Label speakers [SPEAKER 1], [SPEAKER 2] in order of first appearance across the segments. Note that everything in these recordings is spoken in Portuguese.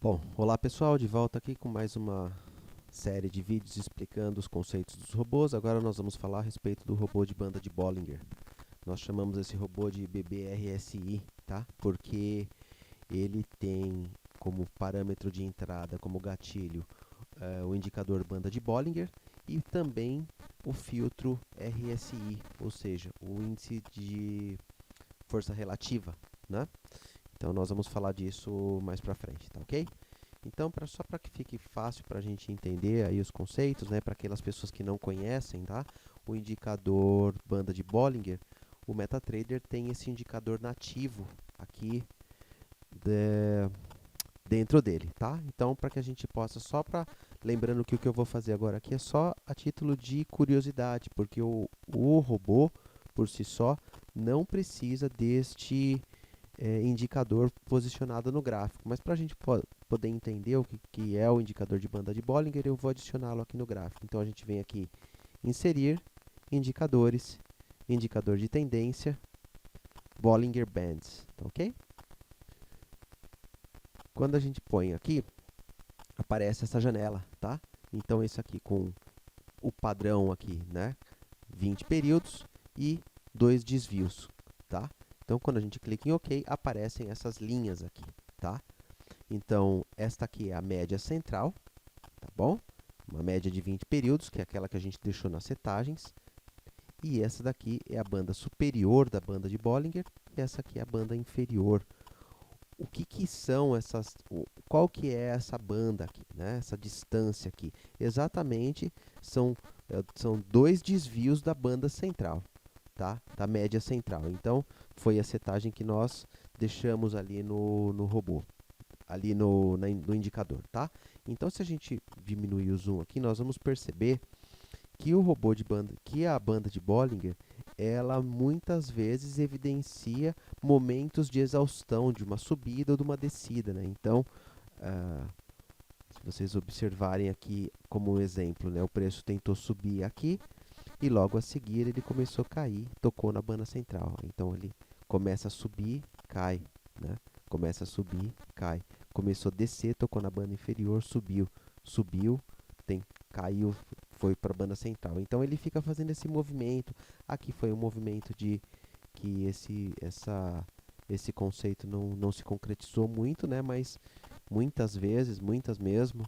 [SPEAKER 1] Bom, olá pessoal, de volta aqui com mais uma série de vídeos explicando os conceitos dos robôs. Agora nós vamos falar a respeito do robô de banda de Bollinger. Nós chamamos esse robô de BBRSI, tá? Porque ele tem como parâmetro de entrada, como gatilho, o indicador banda de Bollinger e também o filtro RSI, ou seja, o índice de força relativa, né? Então nós vamos falar disso mais pra frente, tá ok? Então, só para que fique fácil para a gente entender aí os conceitos, né, para aquelas pessoas que não conhecem, tá? O indicador banda de Bollinger, o MetaTrader tem esse indicador nativo aqui dentro dele, tá? Então, para que a gente possa, lembrando que o que eu vou fazer agora aqui é só a título de curiosidade, porque o robô, por si só, não precisa deste indicador posicionado no gráfico. Mas para a gente poder entender o que é o indicador de banda de Bollinger, eu vou adicioná-lo aqui no gráfico. Então a gente vem aqui, inserir, indicadores, indicador de tendência, Bollinger Bands, tá ok? Quando a gente põe aqui, aparece essa janela, tá? Então isso aqui com o padrão aqui, né? 20 períodos e 2 desvios, tá? Então, quando a gente clica em OK, aparecem essas linhas aqui, tá? Então, esta aqui é a média central, tá bom? Uma média de 20 períodos, que é aquela que a gente deixou nas setagens. E essa daqui é a banda superior da banda de Bollinger, e essa aqui é a banda inferior. O que são essas... Qual que é essa banda aqui, né? Essa distância aqui? Exatamente, são 2 desvios da banda central, tá? Da média central. Então, foi a setagem que nós deixamos ali no robô, ali no indicador, tá? Então, se a gente diminuir o zoom aqui, nós vamos perceber que o robô de banda, que a banda de Bollinger, ela muitas vezes evidencia momentos de exaustão, de uma subida ou de uma descida, né? Então, se vocês observarem aqui como um exemplo, né, o preço tentou subir aqui e logo a seguir ele começou a cair, tocou na banda central. Então ele começa a subir, cai, né? Começa a subir, cai. Começou a descer, tocou na banda inferior, subiu, subiu, caiu, foi para a banda central. Então ele fica fazendo esse movimento. Aqui foi um movimento de que esse conceito não se concretizou muito, né? Mas muitas vezes, muitas mesmo,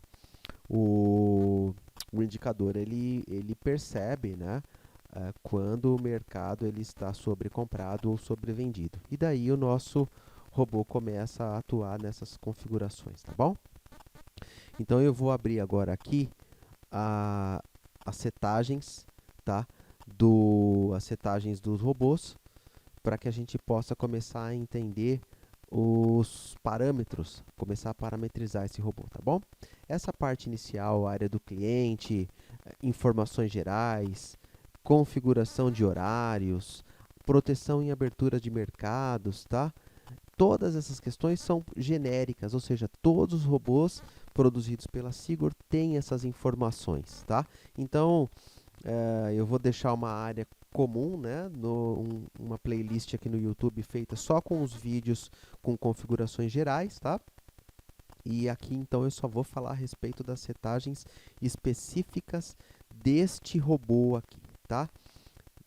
[SPEAKER 1] o indicador ele percebe, né, quando o mercado ele está sobrecomprado ou sobrevendido. E daí o nosso robô começa a atuar nessas configurações, tá bom? Então eu vou abrir agora aqui as setagens, tá? As setagens dos robôs, para que a gente possa começar a entender os parâmetros, começar a parametrizar esse robô, tá bom? Essa parte inicial, área do cliente, informações gerais, configuração de horários, proteção em abertura de mercados, tá? Todas essas questões são genéricas, ou seja, todos os robôs produzidos pela Sigor têm essas informações, tá? Então, eu vou deixar uma área comum, né, uma playlist aqui no YouTube feita só com os vídeos com configurações gerais, tá? E aqui então eu só vou falar a respeito das setagens específicas deste robô aqui, tá?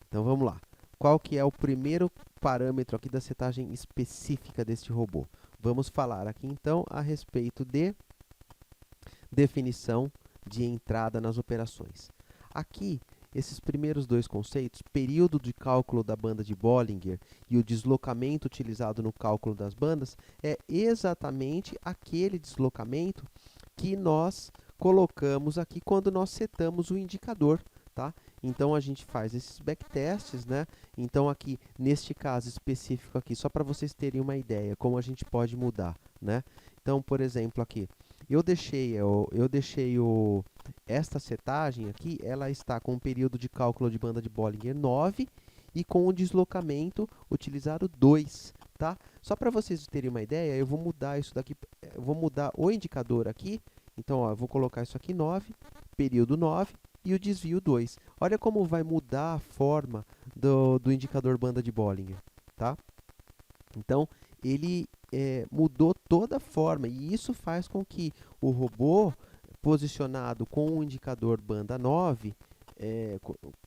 [SPEAKER 1] Então vamos lá. Qual que é o primeiro parâmetro aqui da setagem específica deste robô? Vamos falar aqui então a respeito de definição de entrada nas operações. Aqui, esses primeiros dois conceitos, período de cálculo da banda de Bollinger e o deslocamento utilizado no cálculo das bandas, é exatamente aquele deslocamento que nós colocamos aqui quando nós setamos o indicador, tá? Então a gente faz esses backtests, né? Então aqui, neste caso específico aqui, só para vocês terem uma ideia como a gente pode mudar, né? Então, por exemplo, aqui, esta setagem aqui, ela está com o período de cálculo de banda de Bollinger 9 e com o deslocamento utilizado 2, tá? Só para vocês terem uma ideia, eu vou mudar isso daqui, eu vou mudar o indicador aqui. Então, ó, eu vou colocar isso aqui 9, período 9 e o desvio 2. Olha como vai mudar a forma do indicador banda de Bollinger, tá? Então, ele mudou toda a forma, e isso faz com que o robô posicionado com o indicador banda 9,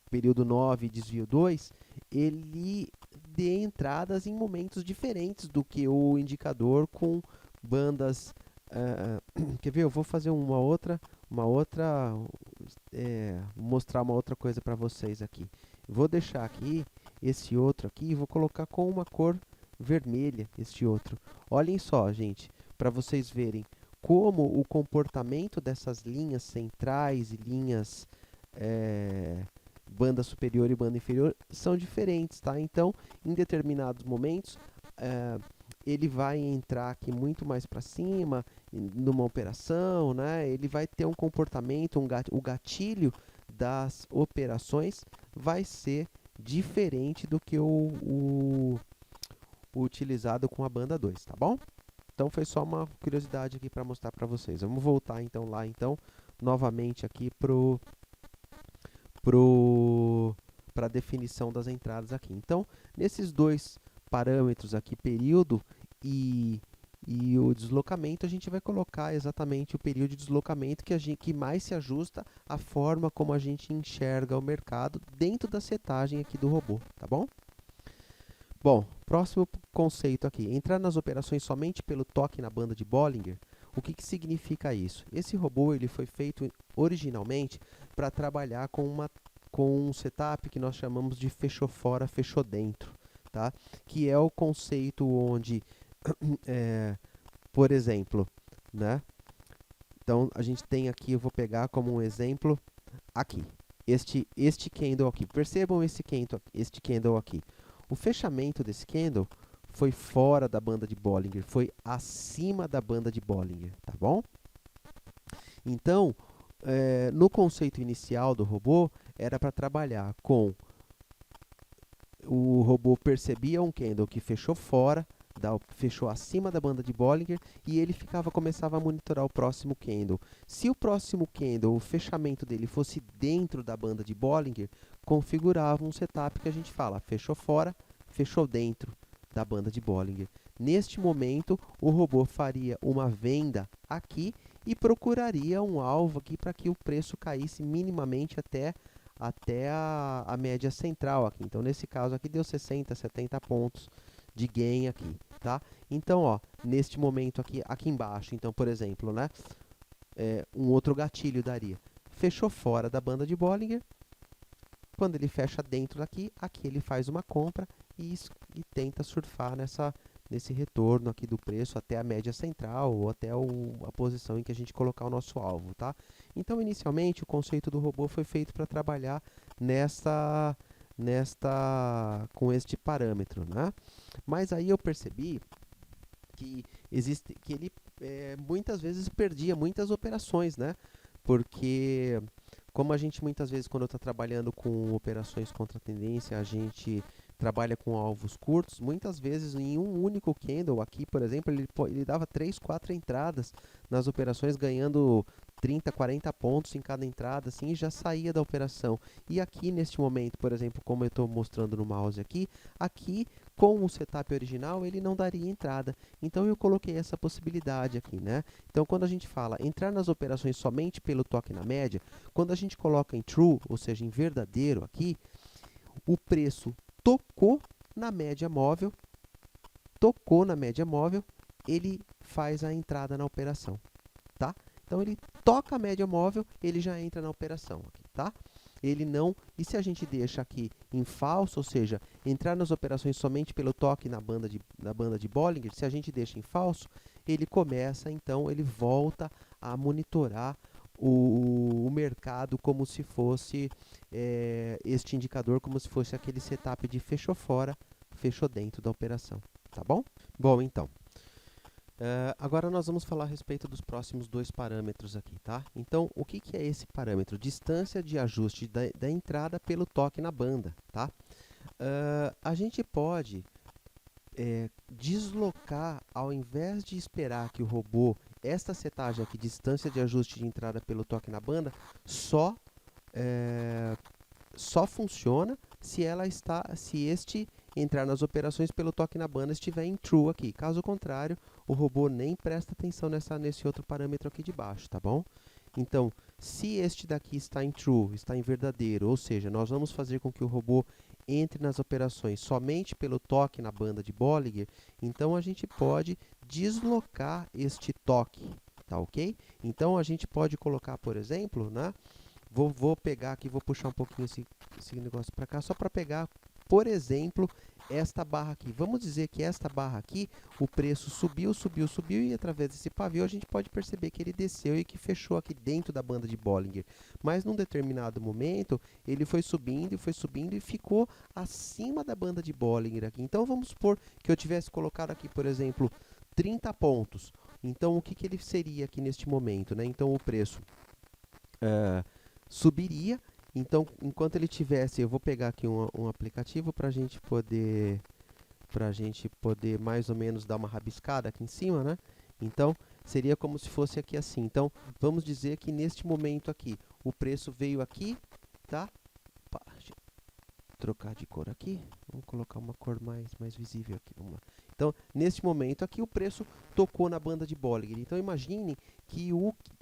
[SPEAKER 1] período 9, desvio 2, ele dê entradas em momentos diferentes do que o indicador com bandas. Quer ver? Eu vou fazer mostrar uma outra coisa para vocês aqui. Vou deixar aqui esse outro aqui e vou colocar com uma cor vermelha este outro. Olhem só, gente, para vocês verem como o comportamento dessas linhas centrais e linhas banda superior e banda inferior são diferentes, tá? Então, em determinados momentos, ele vai entrar aqui muito mais para cima, numa operação, né? Ele vai ter um comportamento, o gatilho das operações vai ser diferente do que o utilizado com a banda 2, tá bom? Então foi só uma curiosidade aqui para mostrar para vocês. Vamos voltar então lá, novamente aqui para a definição das entradas aqui. Então, nesses dois parâmetros aqui, período e o deslocamento, a gente vai colocar exatamente o período de deslocamento que mais se ajusta à forma como a gente enxerga o mercado dentro da setagem aqui do robô, tá bom? Bom, próximo conceito aqui, entrar nas operações somente pelo toque na banda de Bollinger. O que significa isso? Esse robô ele foi feito originalmente para trabalhar com um setup que nós chamamos de fechou fora, fechou dentro, tá? Que é o conceito onde, por exemplo, né? Então a gente tem aqui, eu vou pegar como um exemplo aqui, este candle aqui. Percebam esse candle aqui. O fechamento desse candle foi fora da banda de Bollinger, foi acima da banda de Bollinger, tá bom? Então, no conceito inicial do robô, era para trabalhar com o robô percebia um candle que fechou fora, fechou acima da banda de Bollinger, e ele começava a monitorar o próximo candle. Se o próximo candle, o fechamento dele fosse dentro da banda de Bollinger, configurava um setup que a gente fala, fechou fora, fechou dentro da banda de Bollinger. Neste momento, o robô faria uma venda aqui e procuraria um alvo aqui para que o preço caísse minimamente até a média central aqui. Então, nesse caso aqui, deu 60, 70 pontos de gain aqui, tá? Então, ó, neste momento aqui embaixo, então, por exemplo, né, um outro gatilho daria, fechou fora da banda de Bollinger, quando ele fecha dentro daqui, aqui ele faz uma compra e tenta surfar nesse retorno aqui do preço até a média central ou até a posição em que a gente colocar o nosso alvo, tá? Então, inicialmente, o conceito do robô foi feito para trabalhar com este parâmetro, né? Mas aí eu percebi que ele muitas vezes perdia muitas operações, né? Porque como a gente muitas vezes, quando está trabalhando com operações contra tendência, a gente trabalha com alvos curtos, muitas vezes em um único candle, aqui por exemplo, ele dava 3, 4 entradas nas operações, ganhando 30, 40 pontos em cada entrada, assim, e já saía da operação. E aqui neste momento, por exemplo, como eu estou mostrando no mouse aqui com o setup original, ele não daria entrada. Então eu coloquei essa possibilidade aqui, né? Então quando a gente fala entrar nas operações somente pelo toque na média, quando a gente coloca em true, ou seja, em verdadeiro aqui, o preço tocou na média móvel, ele faz a entrada na operação, tá? Então ele toca a média móvel, ele já entra na operação aqui, tá? Ele não, e se a gente deixa aqui em falso, ou seja, entrar nas operações somente pelo toque na banda de Bollinger, se a gente deixa em falso, ele começa, então, ele volta a monitorar o mercado como se fosse este indicador, como se fosse aquele setup de fechou fora, fechou dentro da operação, tá bom? Bom, então, agora nós vamos falar a respeito dos próximos dois parâmetros aqui, tá? Então, o que é esse parâmetro? Distância de ajuste da entrada pelo toque na banda, tá? A gente pode deslocar, ao invés de esperar que o robô, esta setagem aqui, distância de ajuste de entrada pelo toque na banda, só funciona se este entrar nas operações pelo toque na banda estiver em true aqui. Caso contrário, o robô nem presta atenção nesse outro parâmetro aqui de baixo, tá bom? Então, se este daqui está em true, está em verdadeiro, ou seja, nós vamos fazer com que o robô entre nas operações somente pelo toque na banda de Bollinger, então a gente pode deslocar este toque, tá ok? Então, a gente pode colocar, por exemplo, né? Vou pegar aqui, vou puxar um pouquinho esse negócio para cá, só para pegar, por exemplo, esta barra aqui. Vamos dizer que esta barra aqui, o preço subiu, subiu, subiu, e através desse pavio a gente pode perceber que ele desceu e que fechou aqui dentro da banda de Bollinger. Mas num determinado momento, ele foi subindo e ficou acima da banda de Bollinger aqui. Então, vamos supor que eu tivesse colocado aqui, por exemplo, 30 pontos. Então, o que, que ele seria aqui neste momento, né? Então, o preço subiria. Então, enquanto ele tivesse, eu vou pegar aqui um aplicativo para a gente poder mais ou menos dar uma rabiscada aqui em cima, né? Então, seria como se fosse aqui assim. Então, vamos dizer que neste momento aqui, o preço veio aqui, tá? Opa, deixa eu trocar de cor aqui. Vamos colocar uma cor mais visível aqui. Vamos lá. Então, neste momento aqui, o preço tocou na banda de Bollinger. Então, imagine que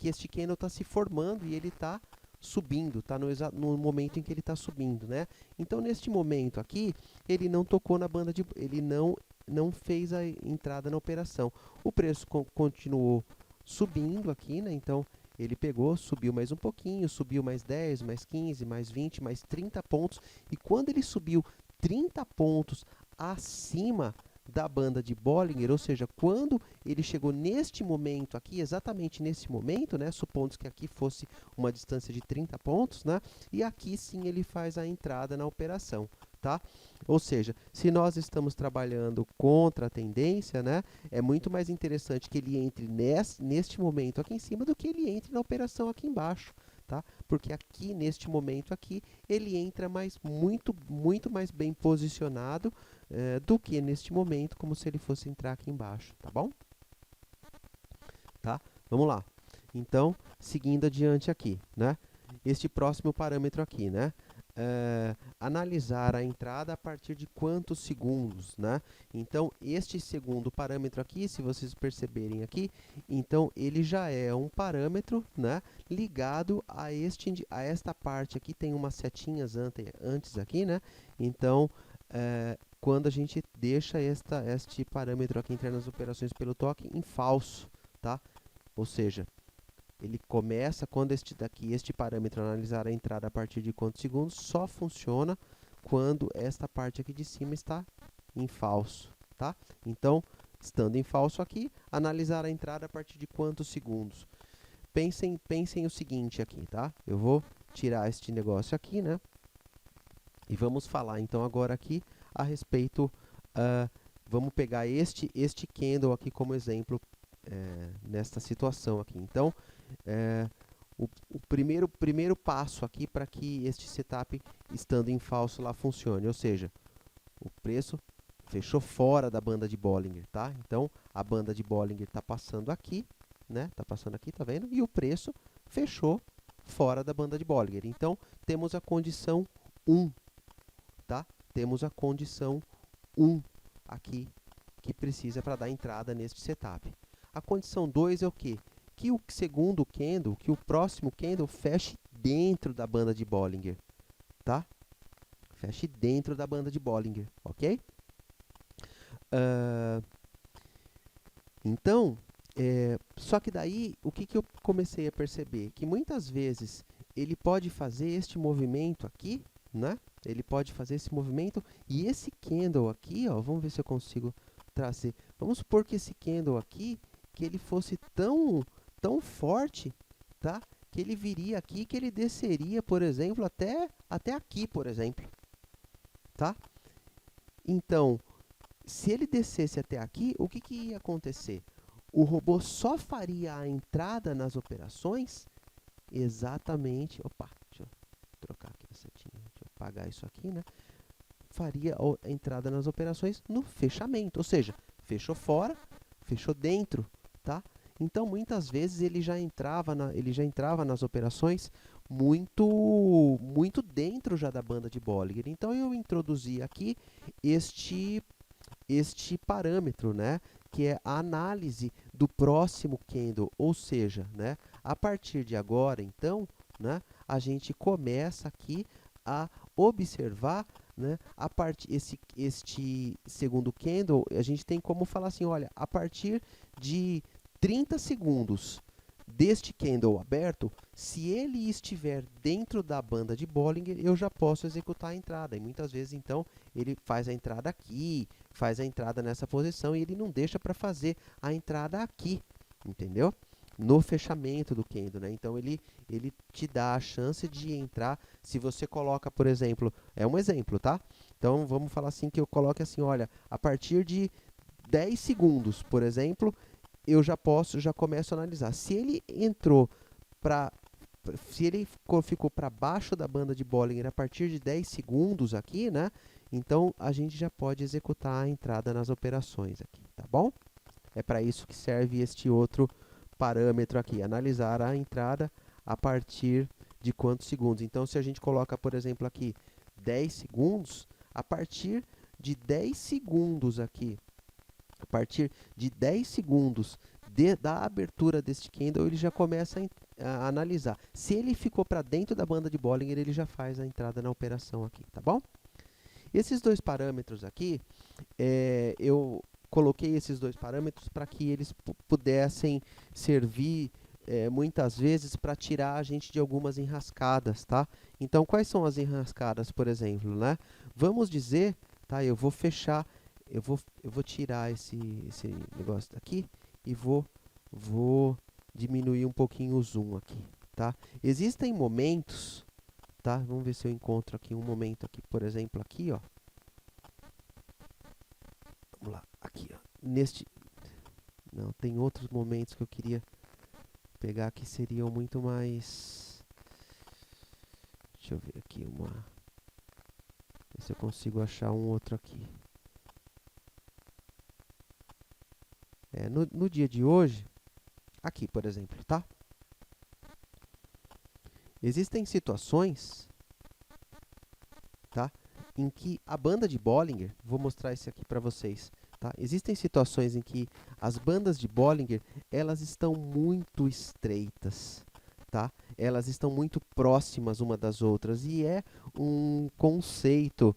[SPEAKER 1] este candle está se formando e ele está subindo, está no momento em que ele está subindo, né? Então, neste momento aqui, ele não tocou na banda de... ele não fez a entrada na operação. O preço continuou subindo aqui, né? Então, ele pegou, subiu mais um pouquinho, subiu mais 10, mais 15, mais 20, mais 30 pontos. E quando ele subiu 30 pontos acima da banda de Bollinger, ou seja, quando ele chegou neste momento aqui, exatamente nesse momento, né, supondo que aqui fosse uma distância de 30 pontos, né, e aqui sim ele faz a entrada na operação, tá? Ou seja, se nós estamos trabalhando contra a tendência, né, é muito mais interessante que ele entre neste momento aqui em cima do que ele entre na operação aqui embaixo, tá? Porque aqui, neste momento aqui, ele entra muito mais bem posicionado do que neste momento, como se ele fosse entrar aqui embaixo, tá bom? Tá? Vamos lá. Então, seguindo adiante aqui, né? Este próximo parâmetro aqui, né? Analisar a entrada a partir de quantos segundos, né? Então, este segundo parâmetro aqui, se vocês perceberem aqui, então ele já é um parâmetro, né, ligado a esta parte aqui, tem umas setinhas antes aqui, né? Então, quando a gente deixa este parâmetro aqui entrar nas operações pelo toque em falso, tá? Ou seja, ele começa quando este parâmetro analisar a entrada a partir de quantos segundos, só funciona quando esta parte aqui de cima está em falso, tá? Então, estando em falso aqui, analisar a entrada a partir de quantos segundos. Pensem o seguinte aqui, tá? Eu vou tirar este negócio aqui, né? E vamos falar então agora aqui a respeito, vamos pegar este candle aqui como exemplo nesta situação aqui. Então, o primeiro passo aqui para que este setup estando em falso lá funcione, ou seja, o preço fechou fora da banda de Bollinger, tá? Então, a banda de Bollinger está passando aqui, né? Está passando aqui, tá vendo? E o preço fechou fora da banda de Bollinger. Então, temos a condição 1, tá? Temos a condição 1 aqui que precisa para dar entrada neste setup. A condição 2 é o quê? Que o segundo candle, que o próximo candle feche dentro da banda de Bollinger, tá? Feche dentro da banda de Bollinger, ok? Então, só que daí, o que eu comecei a perceber? Que muitas vezes ele pode fazer este movimento aqui, né? Ele pode fazer esse movimento e esse candle aqui, ó, vamos ver se eu consigo trazer. Vamos supor que esse candle aqui, que ele fosse tão forte, tá? Que ele viria aqui, que ele desceria, por exemplo, até aqui, por exemplo, tá? Então, se ele descesse até aqui, o que ia acontecer? O robô só faria a entrada nas operações exatamente... Opa, deixa eu trocar aqui a setinha, deixa eu apagar isso aqui, né? Faria a entrada nas operações no fechamento, ou seja, fechou fora, fechou dentro, tá? Então, muitas vezes ele já entrava nas operações muito dentro já da banda de Bollinger. Então, eu introduzi aqui este parâmetro, né, que é a análise do próximo candle, ou seja, né, a partir de agora, então, né, a gente começa aqui a observar, né, este segundo candle, a gente tem como falar assim, olha, a partir de 30 segundos deste candle aberto, se ele estiver dentro da banda de Bollinger, eu já posso executar a entrada. E muitas vezes, então, ele faz a entrada aqui, faz a entrada nessa posição e ele não deixa para fazer a entrada aqui, entendeu? No fechamento do candle, né? Então, ele te dá a chance de entrar. Se você coloca, por exemplo, é um exemplo, tá? Então, vamos falar assim, que eu coloque assim, olha, a partir de 10 segundos, por exemplo, eu já começo a analisar. Se ele entrou se ele ficou para baixo da banda de Bollinger a partir de 10 segundos aqui, né? Então, a gente já pode executar a entrada nas operações aqui, tá bom? É para isso que serve este outro parâmetro aqui, analisar a entrada a partir de quantos segundos. Então, se a gente coloca, por exemplo, aqui 10 segundos, a partir de 10 segundos aqui, a partir de 10 segundos da abertura deste candle, ele já começa a analisar. Se ele ficou para dentro da banda de Bollinger, ele já faz a entrada na operação aqui, tá bom? Esses dois parâmetros aqui, eu coloquei esses dois parâmetros para que eles pudessem servir muitas vezes para tirar a gente de algumas enrascadas, tá? Então, quais são as enrascadas, por exemplo, né? Vamos dizer, tá? Eu vou fechar, eu vou tirar esse negócio daqui e vou diminuir um pouquinho o zoom aqui, tá? Existem momentos, tá? Vamos ver se eu encontro aqui um momento aqui, por exemplo, aqui, ó. Vamos lá, aqui, ó. Não, tem outros momentos que eu queria pegar que seriam muito mais... Deixa eu ver aqui ver se eu consigo achar um outro aqui. No dia de hoje, aqui, por exemplo, tá? Existem situações, tá, em que a banda de Bollinger, vou mostrar isso aqui para vocês, tá? Existem situações em que as bandas de Bollinger, elas estão muito estreitas, tá? Elas estão muito próximas uma das outras e é um conceito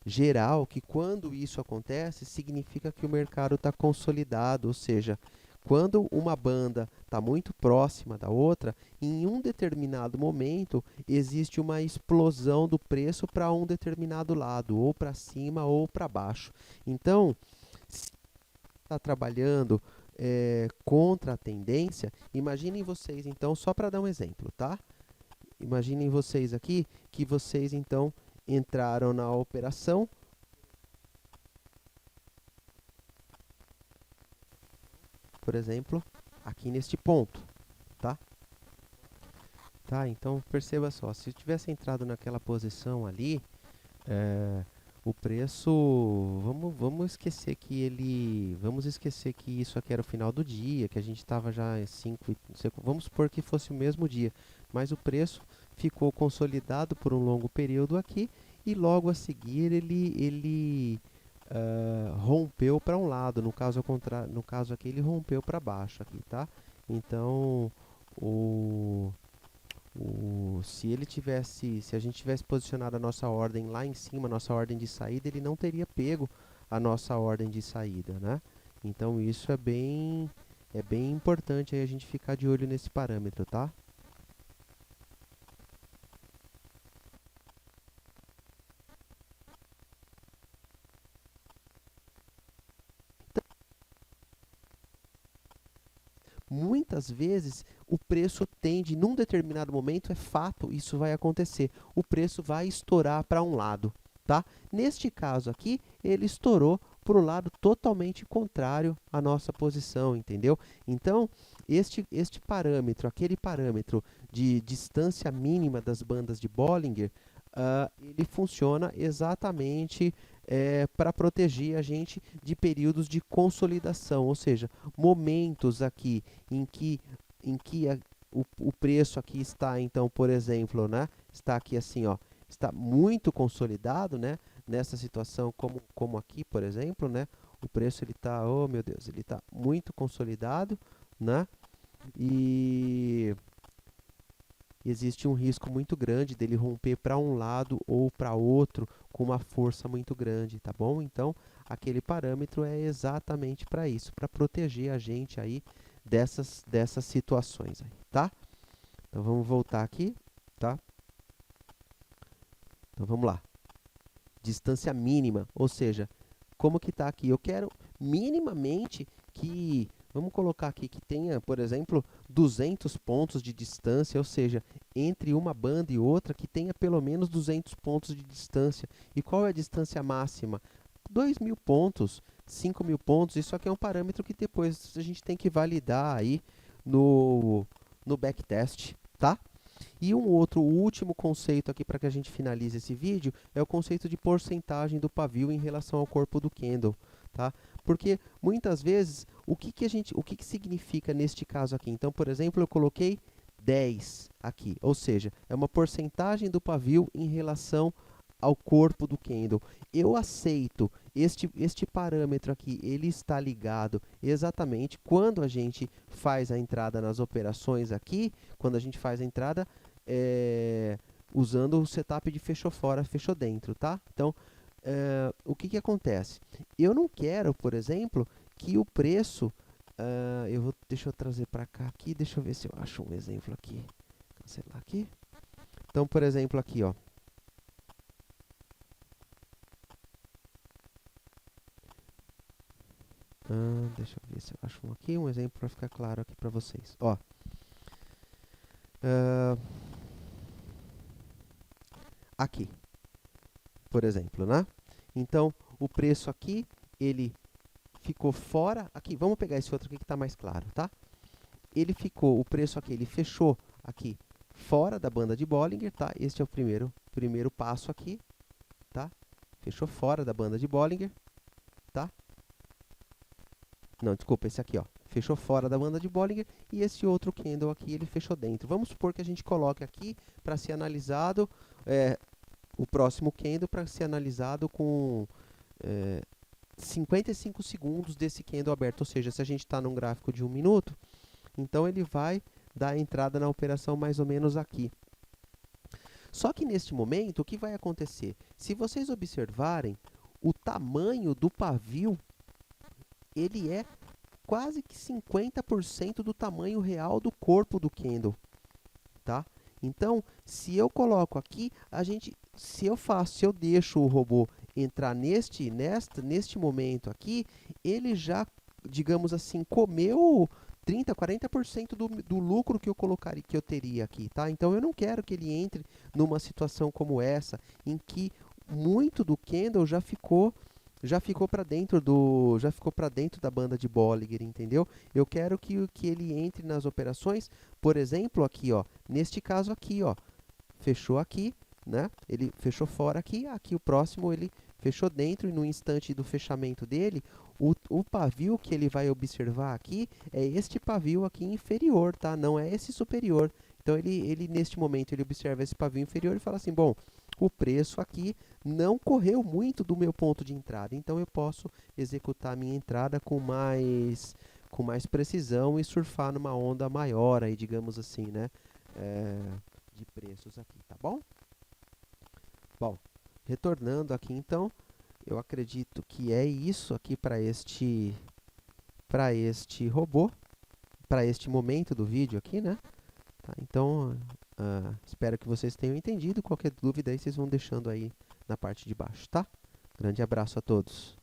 [SPEAKER 1] geral que quando isso acontece, significa que o mercado está consolidado, ou seja, quando uma banda está muito próxima da outra, em um determinado momento existe uma explosão do preço para um determinado lado, ou para cima ou para baixo. Então, se está trabalhando contra a tendência, imaginem vocês, então, só para dar um exemplo, tá? Imaginem vocês aqui que vocês, então, entraram na operação, por exemplo, aqui neste ponto, tá? Tá, então perceba só, se eu tivesse entrado naquela posição ali, o preço, vamos esquecer que isso aqui era o final do dia, que a gente estava já em 5, vamos supor que fosse o mesmo dia, mas o preço ficou consolidado por um longo período aqui e logo a seguir ele rompeu para um lado, no caso aqui ele rompeu para baixo aqui, tá? Então, se a gente tivesse posicionado a nossa ordem lá em cima, a nossa ordem de saída, ele não teria pego a nossa ordem de saída, né? Então isso é bem importante aí a gente ficar de olho nesse parâmetro, tá? Muitas vezes o preço tende, num determinado momento, é fato, isso vai acontecer, o preço vai estourar para um lado, tá? Neste caso aqui, ele estourou para o lado totalmente contrário à nossa posição, entendeu? Então, este parâmetro, aquele parâmetro de distância mínima das bandas de Bollinger, ele funciona exatamente para proteger a gente de períodos de consolidação, ou seja, momentos aqui em que o preço aqui está, então, por exemplo, né, está aqui assim, ó, está muito consolidado, né, nessa situação como aqui, por exemplo, né, o preço ele está, oh meu Deus, ele está muito consolidado, né, e existe um risco muito grande dele romper para um lado ou para outro com uma força muito grande, tá bom? Então, aquele parâmetro é exatamente para isso, para proteger a gente aí dessas situações aí, tá? Então, vamos voltar aqui, tá? Então, vamos lá. Distância mínima, ou seja, como que está aqui? Eu quero minimamente que, vamos colocar aqui que tenha, por exemplo, 200 pontos de distância, ou seja, entre uma banda e outra, que tenha pelo menos 200 pontos de distância. E qual é a distância máxima? 2.000 pontos, 5.000 pontos, isso aqui é um parâmetro que depois a gente tem que validar aí no backtest, tá? E um outro, o último conceito aqui para que a gente finalize esse vídeo é o conceito de porcentagem do pavio em relação ao corpo do candle, tá? Porque muitas vezes o que significa neste caso aqui? Então, por exemplo, eu coloquei 10 aqui, ou seja, é uma porcentagem do pavio em relação ao corpo do candle. Eu aceito este parâmetro aqui, ele está ligado exatamente quando a gente faz a entrada nas operações aqui, quando a gente faz a entrada usando o setup de fechou fora, fechou dentro, tá? Então, o que acontece? Eu não quero, por exemplo, que o preço, deixa eu trazer para cá aqui, deixa eu ver se eu acho um exemplo aqui, cancelar aqui. Então, por exemplo, aqui, ó. Deixa eu ver se eu acho um aqui, um exemplo para ficar claro aqui para vocês. Ó, aqui, por exemplo, né? Então, o preço aqui, ele ficou fora. Aqui, vamos pegar esse outro aqui que está mais claro, tá? Ele ficou, o preço aqui, ele fechou aqui fora da banda de Bollinger, tá? Este é o primeiro passo aqui, tá? Fechou fora da banda de Bollinger, tá? Não, desculpa, esse aqui, ó. Fechou fora da banda de Bollinger e esse outro candle aqui, ele fechou dentro. Vamos supor que a gente coloque aqui para ser analisado o próximo candle para ser analisado com 55 segundos desse candle aberto. Ou seja, se a gente está num gráfico de 1 minuto, então ele vai dar entrada na operação mais ou menos aqui. Só que neste momento, o que vai acontecer? Se vocês observarem, o tamanho do pavio, ele é quase que 50% do tamanho real do corpo do candle, tá? Então, se eu coloco aqui, se eu deixo o robô entrar neste momento aqui, ele já, digamos assim, comeu 30, 40% do lucro que eu colocaria, que eu teria aqui, tá? Então, eu não quero que ele entre numa situação como essa, em que muito do candle já ficou para dentro da banda de Bollinger, entendeu? Eu quero que ele entre nas operações, por exemplo, aqui, ó, neste caso aqui, ó, fechou aqui, né? Ele fechou fora aqui, aqui o próximo ele fechou dentro e no instante do fechamento dele, o pavio que ele vai observar aqui é este pavio aqui inferior, tá? Não é esse superior. Então, ele neste momento, ele observa esse pavio inferior e fala assim, bom, o preço aqui não correu muito do meu ponto de entrada, então eu posso executar a minha entrada com mais precisão e surfar numa onda maior, aí, digamos assim, né? De preços aqui, tá bom? Bom, retornando aqui então, eu acredito que é isso aqui para este robô, para este momento do vídeo aqui, né? Tá, então, espero que vocês tenham entendido. Qualquer dúvida aí, vocês vão deixando aí na parte de baixo, tá? Grande abraço a todos.